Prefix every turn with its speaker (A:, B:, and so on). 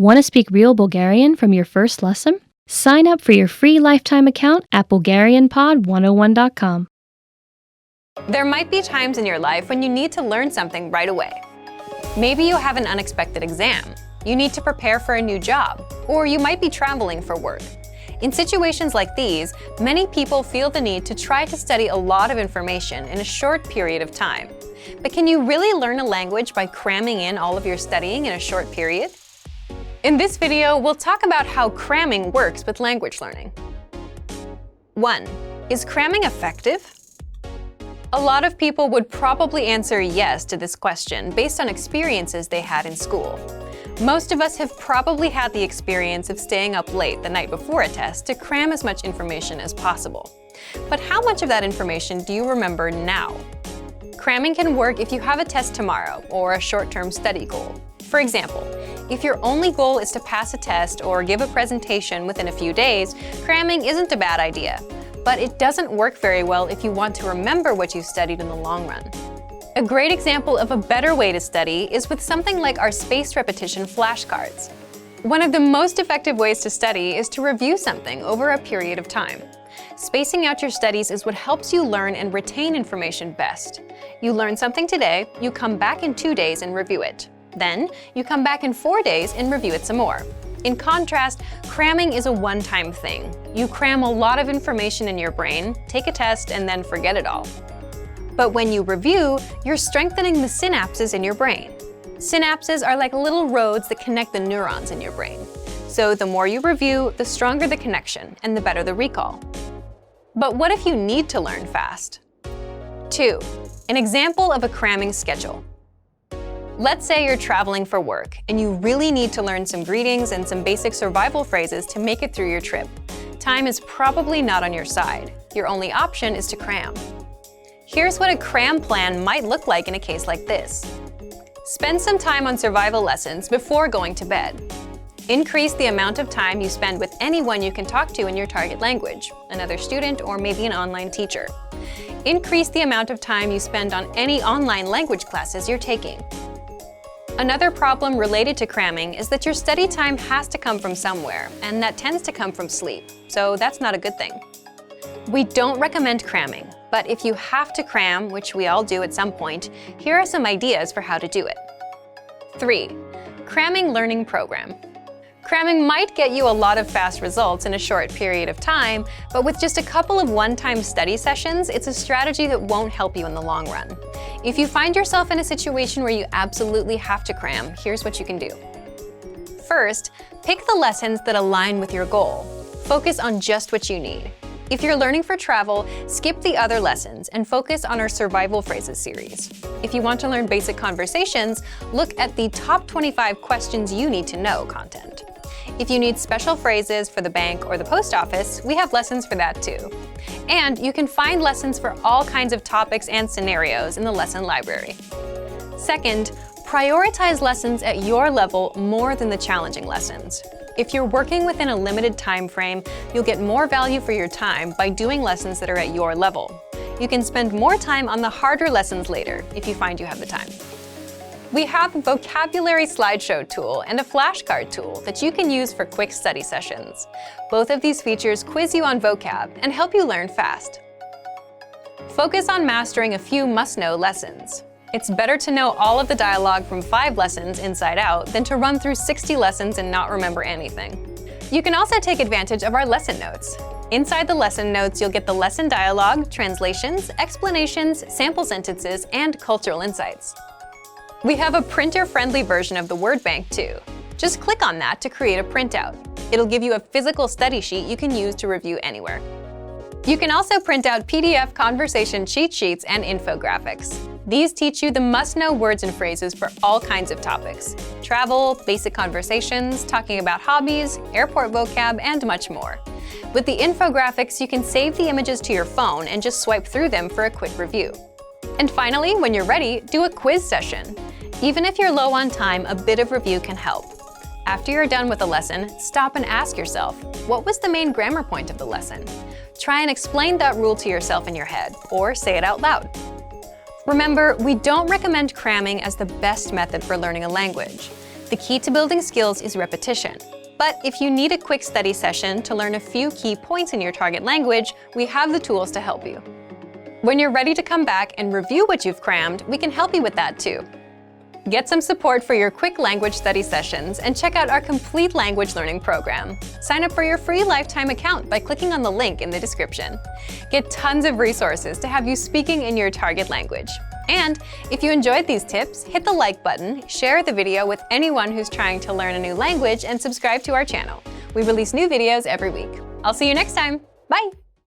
A: Want to speak real Bulgarian from your first lesson? Sign up for your free lifetime account at BulgarianPod101.com.
B: There might be times in your life when you need to learn something right away. Maybe you have an unexpected exam, you need to prepare for a new job, or you might be traveling for work. In situations like these, many people feel the need to try to study a lot of information in a short period of time. But can you really learn a language by cramming in all of your studying in a short period? In this video, we'll talk about how cramming works with language learning. 1. Is cramming effective? A lot of people would probably answer yes to this question based on experiences they had in school. Most of us have probably had the experience of staying up late the night before a test to cram as much information as possible. But how much of that information do you remember now? Cramming can work if you have a test tomorrow or a short-term study goal. For example, if your only goal is to pass a test or give a presentation within a few days, cramming isn't a bad idea. But it doesn't work very well if you want to remember what you studied in the long run. A great example of a better way to study is with something like our spaced repetition flashcards. One of the most effective ways to study is to review something over a period of time. Spacing out your studies is what helps you learn and retain information best. You learn something today, you come back in 2 days and review it. Then, you come back in 4 days and review it some more. In contrast, cramming is a one-time thing. You cram a lot of information in your brain, take a test, and then forget it all. But when you review, you're strengthening the synapses in your brain. Synapses are like little roads that connect the neurons in your brain. So the more you review, the stronger the connection, and the better the recall. But what if you need to learn fast? 2. An example of a cramming schedule. Let's say you're traveling for work, and you really need to learn some greetings and some basic survival phrases to make it through your trip. Time is probably not on your side. Your only option is to cram. Here's what a cram plan might look like in a case like this. Spend some time on survival lessons before going to bed. Increase the amount of time you spend with anyone you can talk to in your target language, another student or maybe an online teacher. Increase the amount of time you spend on any online language classes you're taking. Another problem related to cramming is that your study time has to come from somewhere, and that tends to come from sleep, so that's not a good thing. We don't recommend cramming, but if you have to cram, which we all do at some point, here are some ideas for how to do it. 3. Cramming learning program. Cramming might get you a lot of fast results in a short period of time, but with just a couple of one-time study sessions, it's a strategy that won't help you in the long run. If you find yourself in a situation where you absolutely have to cram, here's what you can do. First, pick the lessons that align with your goal. Focus on just what you need. If you're learning for travel, skip the other lessons and focus on our survival phrases series. If you want to learn basic conversations, look at the top 25 questions you need to know content. If you need special phrases for the bank or the post office, we have lessons for that too. And you can find lessons for all kinds of topics and scenarios in the lesson library. Second, prioritize lessons at your level more than the challenging lessons. If you're working within a limited time frame, you'll get more value for your time by doing lessons that are at your level. You can spend more time on the harder lessons later if you find you have the time. We have a vocabulary slideshow tool and a flashcard tool that you can use for quick study sessions. Both of these features quiz you on vocab and help you learn fast. Focus on mastering a few must-know lessons. It's better to know all of the dialogue from 5 lessons inside out than to run through 60 lessons and not remember anything. You can also take advantage of our lesson notes. Inside the lesson notes, you'll get the lesson dialogue, translations, explanations, sample sentences, and cultural insights. We have a printer-friendly version of the word bank too. Just click on that to create a printout. It'll give you a physical study sheet you can use to review anywhere. You can also print out PDF conversation cheat sheets and infographics. These teach you the must-know words and phrases for all kinds of topics: travel, basic conversations, talking about hobbies, airport vocab, and much more. With the infographics, you can save the images to your phone and just swipe through them for a quick review. And finally, when you're ready, do a quiz session. Even if you're low on time, a bit of review can help. After you're done with a lesson, stop and ask yourself, what was the main grammar point of the lesson? Try and explain that rule to yourself in your head, or say it out loud. Remember, we don't recommend cramming as the best method for learning a language. The key to building skills is repetition. But if you need a quick study session to learn a few key points in your target language, we have the tools to help you. When you're ready to come back and review what you've crammed, we can help you with that too. Get some support for your quick language study sessions and check out our complete language learning program. Sign up for your free lifetime account by clicking on the link in the description. Get tons of resources to have you speaking in your target language. And if you enjoyed these tips, hit the like button, share the video with anyone who's trying to learn a new language, and subscribe to our channel. We release new videos every week. I'll see you next time. Bye!